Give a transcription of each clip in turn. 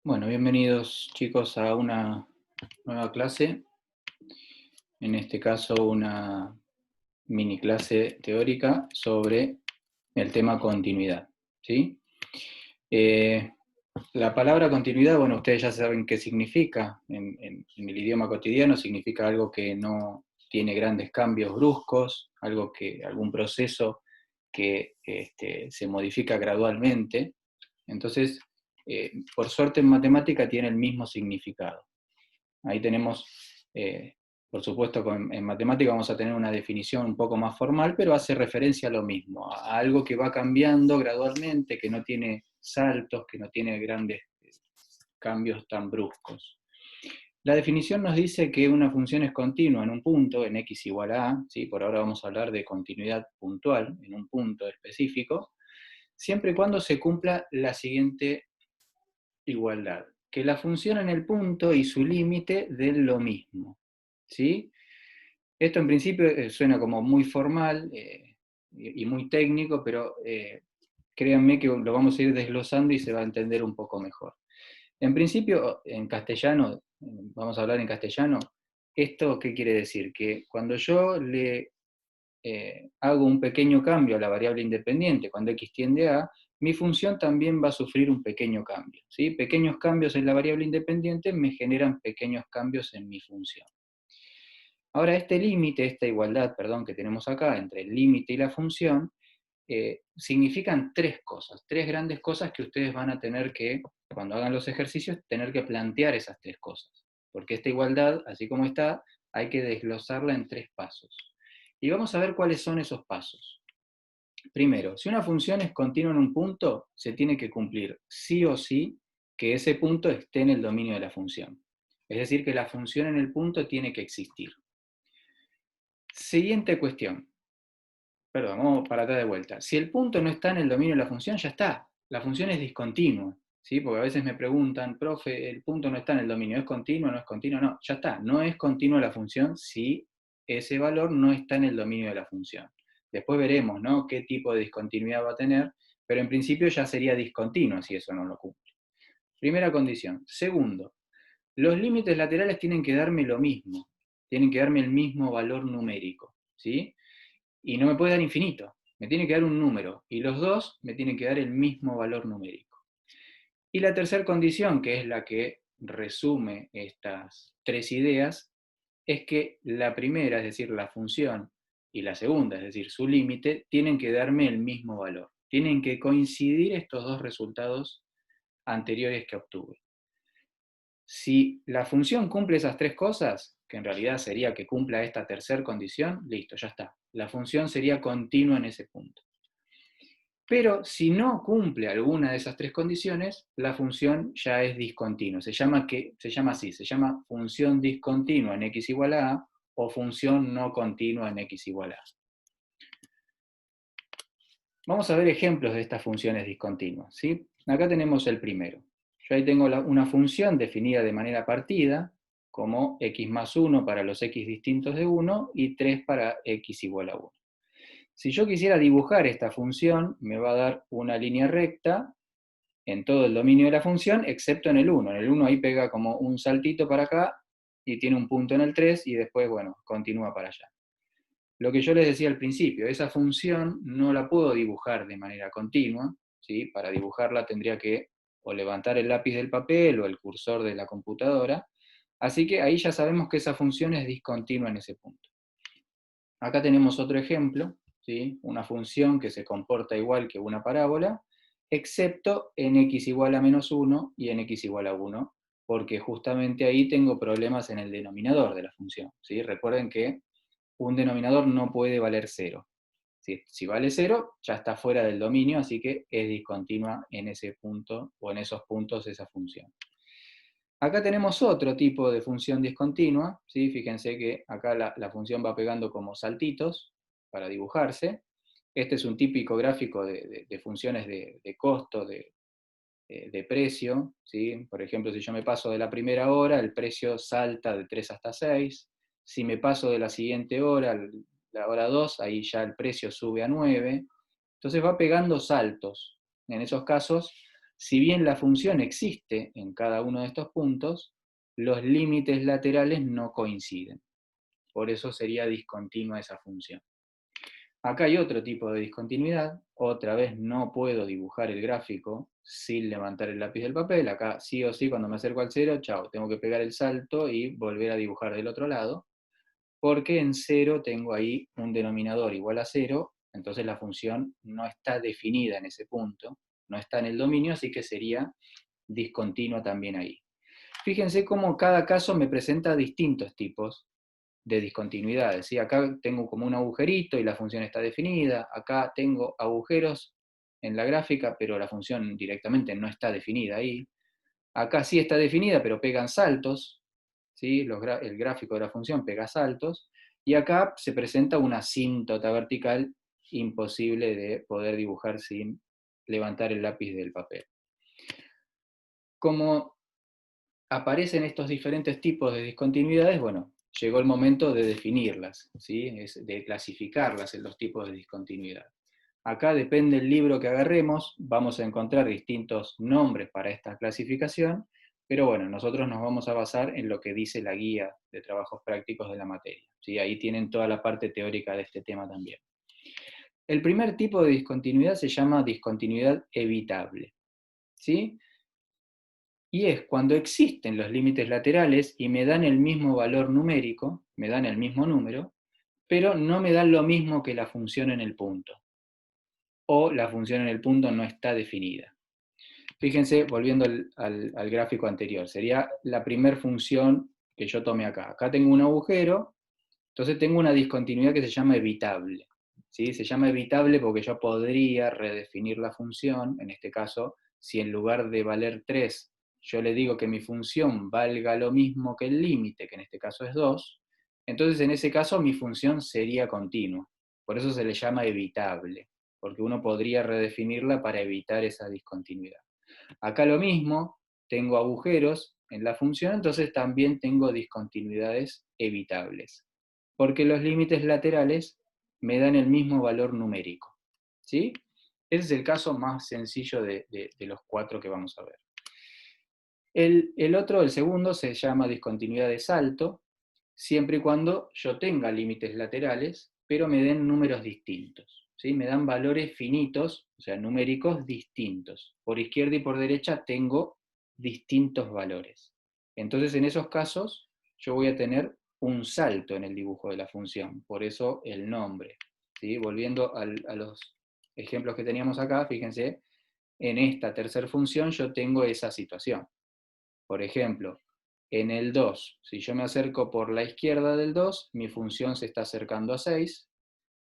Bueno, bienvenidos chicos a una nueva clase, en este caso una mini clase teórica sobre el tema continuidad, ¿sí? Eh, la palabra continuidad, bueno, ustedes ya saben qué significa, en el idioma cotidiano significa algo que no tiene grandes cambios bruscos, algún proceso que se modifica gradualmente. Entonces, por suerte en matemática tiene el mismo significado. Ahí tenemos, eh, por supuesto, en matemática vamos a tener una definición un poco más formal, pero hace referencia a lo mismo, a algo que va cambiando gradualmente, que no tiene saltos, que no tiene grandes cambios tan bruscos. La definición nos dice que una función es continua en un punto, en x igual a a, ¿sí? Por ahora vamos a hablar de continuidad puntual, en un punto específico, siempre y cuando se cumpla la siguiente igualdad, que la función en el punto y su límite den lo mismo, ¿sí? Esto en principio suena como muy formal y muy técnico, pero créanme que lo vamos a ir desglosando y se va a entender un poco mejor. En principio, en castellano, vamos a hablar en castellano, ¿esto qué quiere decir? Que cuando yo le hago un pequeño cambio a la variable independiente, cuando x tiende a, mi función también va a sufrir un pequeño cambio, ¿sí? Pequeños cambios en la variable independiente me generan pequeños cambios en mi función. Ahora, este límite, esta igualdad, perdón, que tenemos acá entre el límite y la función, significan tres grandes cosas que ustedes van a tener que, cuando hagan los ejercicios, tener que plantear esas tres cosas. Porque esta igualdad, así como está, hay que desglosarla en tres pasos. Y vamos a ver cuáles son esos pasos. Primero, si una función es continua en un punto, se tiene que cumplir sí o sí que ese punto esté en el dominio de la función. Es decir, que la función en el punto tiene que existir. Siguiente cuestión. Perdón, vamos para atrás de vuelta. Si el punto no está en el dominio de la función, ya está. La función es discontinua. ¿Sí? Porque a veces me preguntan, profe, el punto no está en el dominio, ¿es continuo o no es continuo? No, ya está. No es continua la función si ese valor no está en el dominio de la función. Después veremos, ¿no?, qué tipo de discontinuidad va a tener, pero en principio ya sería discontinuo si eso no lo cumple. Primera condición. Segundo, los límites laterales tienen que darme lo mismo. Tienen que darme el mismo valor numérico. ¿Sí? Y no me puede dar infinito, me tiene que dar un número, y los dos me tienen que dar el mismo valor numérico. Y la tercera condición, que es la que resume estas tres ideas, es que la primera, es decir, la función, y la segunda, es decir, su límite, tienen que darme el mismo valor. Tienen que coincidir estos dos resultados anteriores que obtuve. Si la función cumple esas tres cosas, que en realidad sería que cumpla esta tercera condición, listo, ya está. La función sería continua en ese punto. Pero si no cumple alguna de esas tres condiciones, la función ya es discontinua. Se llama así, se llama función discontinua en x igual a a o función no continua en x igual a a. Vamos a ver ejemplos de estas funciones discontinuas, ¿sí? Acá tenemos el primero. Yo ahí tengo una función definida de manera partida, como x más 1 para los x distintos de 1 y 3 para x igual a 1. Si yo quisiera dibujar esta función, me va a dar una línea recta en todo el dominio de la función, excepto en el 1. En el 1 ahí pega como un saltito para acá y tiene un punto en el 3 y después, bueno, continúa para allá. Lo que yo les decía al principio, esa función no la puedo dibujar de manera continua, ¿sí? Para dibujarla tendría que o levantar el lápiz del papel o el cursor de la computadora, así que ahí ya sabemos que esa función es discontinua en ese punto. Acá tenemos otro ejemplo, ¿sí? Una función que se comporta igual que una parábola, excepto en x igual a menos 1 y en x igual a 1, porque justamente ahí tengo problemas en el denominador de la función, ¿sí? Recuerden que un denominador no puede valer 0. Si vale 0, ya está fuera del dominio, así que es discontinua en ese punto o en esos puntos esa función. Acá tenemos otro tipo de función discontinua, ¿sí? Fíjense que acá la función va pegando como saltitos para dibujarse. Este es un típico gráfico de funciones de costo, de precio, ¿sí? Por ejemplo, si yo me paso de la primera hora, el precio salta de 3 hasta 6. Si me paso de la siguiente hora, la hora 2, ahí ya el precio sube a 9. Entonces va pegando saltos. En esos casos, Si bien la función existe en cada uno de estos puntos, los límites laterales no coinciden. Por eso sería discontinua esa función. Acá hay otro tipo de discontinuidad. Otra vez no puedo dibujar el gráfico sin levantar el lápiz del papel. Acá sí o sí, cuando me acerco al 0, chao, tengo que pegar el salto y volver a dibujar del otro lado, porque en 0 tengo ahí un denominador igual a 0, entonces la función no está definida en ese punto, no está en el dominio, así que sería discontinua también ahí. Fíjense cómo cada caso me presenta distintos tipos de discontinuidades. ¿Sí? Acá tengo como un agujerito y la función está definida, acá tengo agujeros en la gráfica, pero la función directamente no está definida ahí. Acá sí está definida, pero pegan saltos, ¿sí? El gráfico de la función pega saltos, y acá se presenta una asíntota vertical imposible de poder dibujar sin levantar el lápiz del papel. Como aparecen estos diferentes tipos de discontinuidades, bueno, llegó el momento de definirlas, ¿sí? De clasificarlas en los tipos de discontinuidad. Acá depende del libro que agarremos, vamos a encontrar distintos nombres para esta clasificación, pero bueno, nosotros nos vamos a basar en lo que dice la guía de trabajos prácticos de la materia. ¿Sí? Ahí tienen toda la parte teórica de este tema también. El primer tipo de discontinuidad se llama discontinuidad evitable, ¿sí? Y es cuando existen los límites laterales y me dan el mismo valor numérico, me dan el mismo número, pero no me dan lo mismo que la función en el punto. O la función en el punto no está definida. Fíjense, volviendo al gráfico anterior, sería la primera función que yo tomé acá. Acá tengo un agujero, entonces tengo una discontinuidad que se llama evitable. ¿Sí? Se llama evitable porque yo podría redefinir la función, en este caso, si en lugar de valer 3, yo le digo que mi función valga lo mismo que el límite, que en este caso es 2, entonces en ese caso mi función sería continua. Por eso se le llama evitable, porque uno podría redefinirla para evitar esa discontinuidad. Acá lo mismo, tengo agujeros en la función, entonces también tengo discontinuidades evitables, porque los límites laterales me dan el mismo valor numérico. ¿Sí? Ese es el caso más sencillo de los 4 que vamos a ver. El otro, el segundo, se llama discontinuidad de salto, siempre y cuando yo tenga límites laterales, pero me den números distintos. ¿Sí? Me dan valores finitos, o sea, numéricos distintos. Por izquierda y por derecha tengo distintos valores. Entonces, en esos casos, yo voy a tener un salto en el dibujo de la función, por eso el nombre. ¿Sí? Volviendo a los ejemplos que teníamos acá, fíjense, en esta tercera función yo tengo esa situación. Por ejemplo, en el 2, si yo me acerco por la izquierda del 2, mi función se está acercando a 6,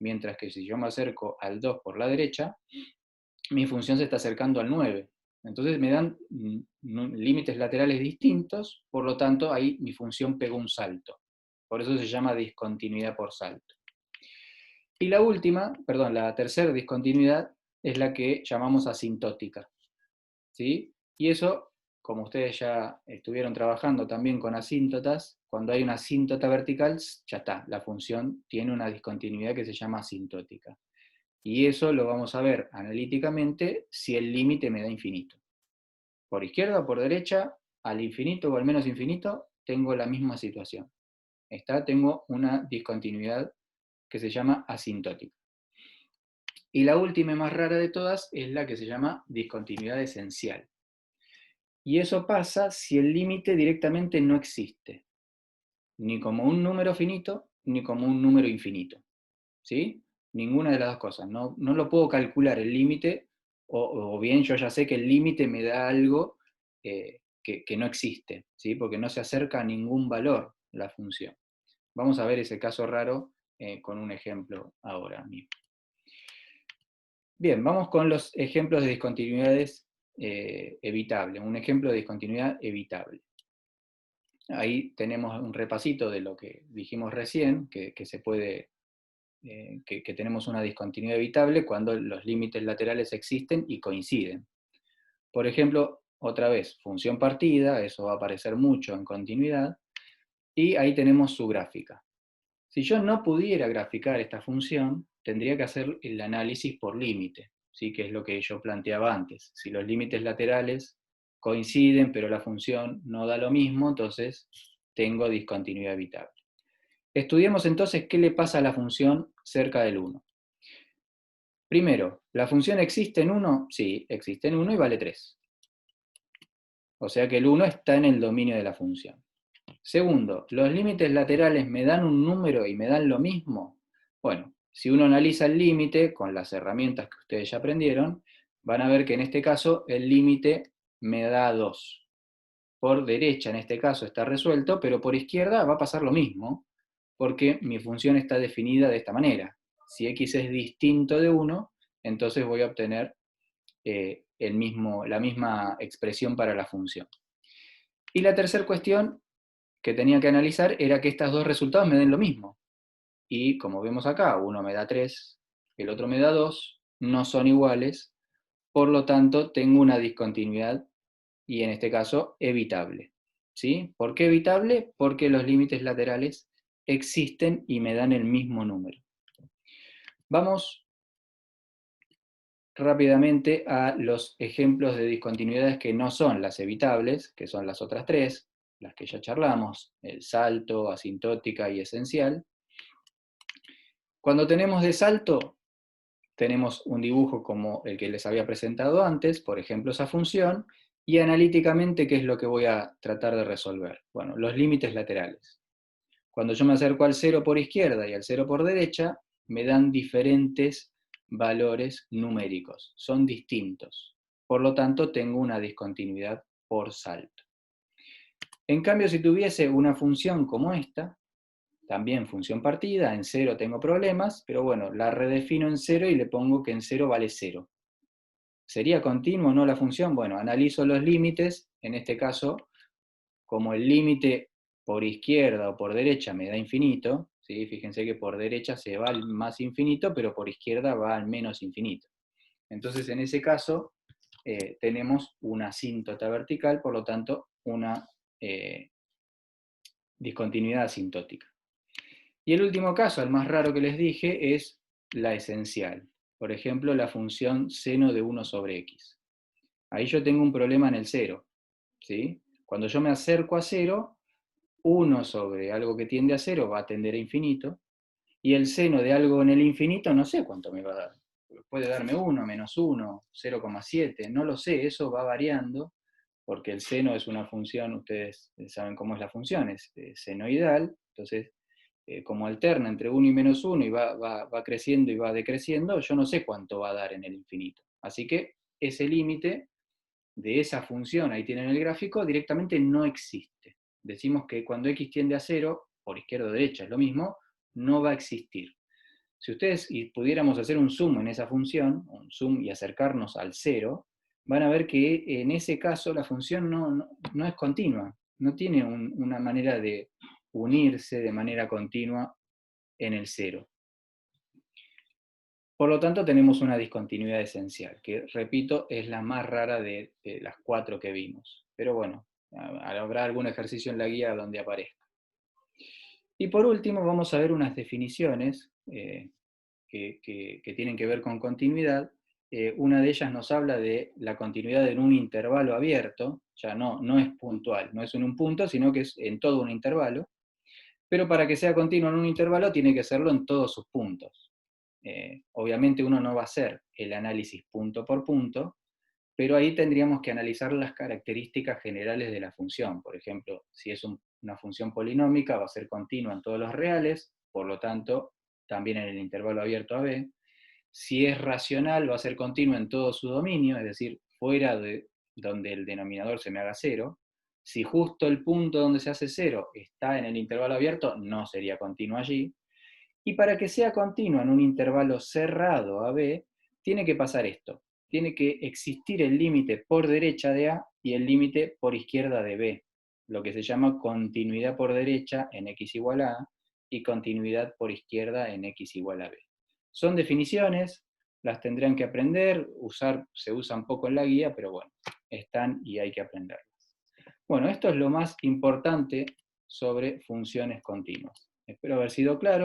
mientras que si yo me acerco al 2 por la derecha, mi función se está acercando al 9. Entonces me dan límites laterales distintos, por lo tanto ahí mi función pegó un salto. Por eso se llama discontinuidad por salto. Y la última, perdón, la tercera discontinuidad es la que llamamos asintótica. ¿Sí? Y eso, como ustedes ya estuvieron trabajando también con asíntotas, cuando hay una asíntota vertical, ya está, la función tiene una discontinuidad que se llama asintótica. Y eso lo vamos a ver analíticamente si el límite me da infinito. Por izquierda o por derecha, al infinito o al menos infinito, tengo la misma situación. Tengo una discontinuidad que se llama asintótica. Y la última y más rara de todas es la que se llama discontinuidad esencial. Y eso pasa si el límite directamente no existe, ni como un número finito, ni como un número infinito. ¿Sí? Ninguna de las dos cosas. No lo puedo calcular el límite, o bien yo ya sé que el límite me da algo que no existe, ¿sí? Porque no se acerca a ningún valor la función. Vamos a ver ese caso raro con un ejemplo ahora mismo. Bien, vamos con los ejemplos de discontinuidades evitables. Un ejemplo de discontinuidad evitable. Ahí tenemos un repasito de lo que dijimos recién, que se puede, que tenemos una discontinuidad evitable cuando los límites laterales existen y coinciden. Por ejemplo, otra vez, función partida, eso va a aparecer mucho en continuidad, y ahí tenemos su gráfica. Si yo no pudiera graficar esta función, tendría que hacer el análisis por límite. ¿sí? Que es lo que yo planteaba antes. Si los límites laterales coinciden, pero la función no da lo mismo, entonces tengo discontinuidad evitable. Estudiemos entonces qué le pasa a la función cerca del 1. Primero, ¿la función existe en 1? Sí, existe en 1 y vale 3. O sea que el 1 está en el dominio de la función. Segundo, ¿los límites laterales me dan un número y me dan lo mismo? Bueno, si uno analiza el límite con las herramientas que ustedes ya aprendieron, van a ver que en este caso el límite me da 2. Por derecha en este caso está resuelto, pero por izquierda va a pasar lo mismo, porque mi función está definida de esta manera. Si x es distinto de 1, entonces voy a obtener la misma expresión para la función. Y la tercera cuestión que tenía que analizar era que estos dos resultados me den lo mismo. Y como vemos acá, uno me da 3, el otro me da 2, no son iguales, por lo tanto tengo una discontinuidad, y en este caso evitable. ¿Sí? ¿Por qué evitable? Porque los límites laterales existen y me dan el mismo número. Vamos rápidamente a los ejemplos de discontinuidades que no son las evitables, que son las otras tres, las que ya charlamos, el salto, asintótica y esencial. Cuando tenemos de salto, tenemos un dibujo como el que les había presentado antes, por ejemplo esa función, y analíticamente, ¿qué es lo que voy a tratar de resolver? Bueno, los límites laterales. Cuando yo me acerco al 0 por izquierda y al 0 por derecha, me dan diferentes valores numéricos, son distintos. Por lo tanto, tengo una discontinuidad por salto. En cambio, si tuviese una función como esta, también función partida, en 0 tengo problemas, pero bueno, la redefino en 0 y le pongo que en 0 vale 0. ¿Sería continuo o no la función? Bueno, analizo los límites, en este caso, como el límite por izquierda o por derecha me da infinito, ¿sí? Fíjense que por derecha se va al más infinito, pero por izquierda va al menos infinito. Entonces, en ese caso, tenemos una asíntota vertical, por lo tanto, una discontinuidad asintótica. Y el último caso, el más raro que les dije, es la esencial. Por ejemplo, la función seno de 1 sobre x. Ahí yo tengo un problema en el 0. ¿Sí? Cuando yo me acerco a 0, 1 sobre algo que tiende a 0 va a tender a infinito, y el seno de algo en el infinito no sé cuánto me va a dar. Puede darme 1, menos 1, 0,7, no lo sé, eso va variando, porque el seno es una función, ustedes saben cómo es la función, es senoidal, entonces como alterna entre 1 y menos 1 y va creciendo y va decreciendo, yo no sé cuánto va a dar en el infinito. Así que ese límite de esa función, ahí tienen el gráfico, directamente no existe. Decimos que cuando x tiende a 0, por izquierda o derecha es lo mismo, no va a existir. Si ustedes pudiéramos hacer un zoom en esa función, un zoom y acercarnos al 0, van a ver que en ese caso la función no es continua, no tiene una manera de unirse de manera continua en el 0. Por lo tanto, tenemos una discontinuidad esencial, que, repito, es la más rara de las 4 que vimos. Pero bueno, habrá algún ejercicio en la guía donde aparezca. Y por último, vamos a ver unas definiciones que tienen que ver con continuidad. Una de ellas nos habla de la continuidad en un intervalo abierto, ya no es puntual, no es en un punto, sino que es en todo un intervalo. Pero para que sea continuo en un intervalo, tiene que serlo en todos sus puntos. Obviamente uno no va a hacer el análisis punto por punto, pero ahí tendríamos que analizar las características generales de la función. Por ejemplo, si es una función polinómica, va a ser continua en todos los reales, por lo tanto, también en el intervalo abierto a b. Si es racional, va a ser continua en todo su dominio, es decir, fuera de donde el denominador se me haga 0. Si justo el punto donde se hace 0 está en el intervalo abierto, no sería continuo allí. Y para que sea continua en un intervalo cerrado a b, tiene que pasar esto. Tiene que existir el límite por derecha de a y el límite por izquierda de b, lo que se llama continuidad por derecha en x igual a a y continuidad por izquierda en x igual a b. Son definiciones, las tendrán que aprender, se usan poco en la guía, pero bueno, están y hay que aprenderlas. Bueno, esto es lo más importante sobre funciones continuas. Espero haber sido claro.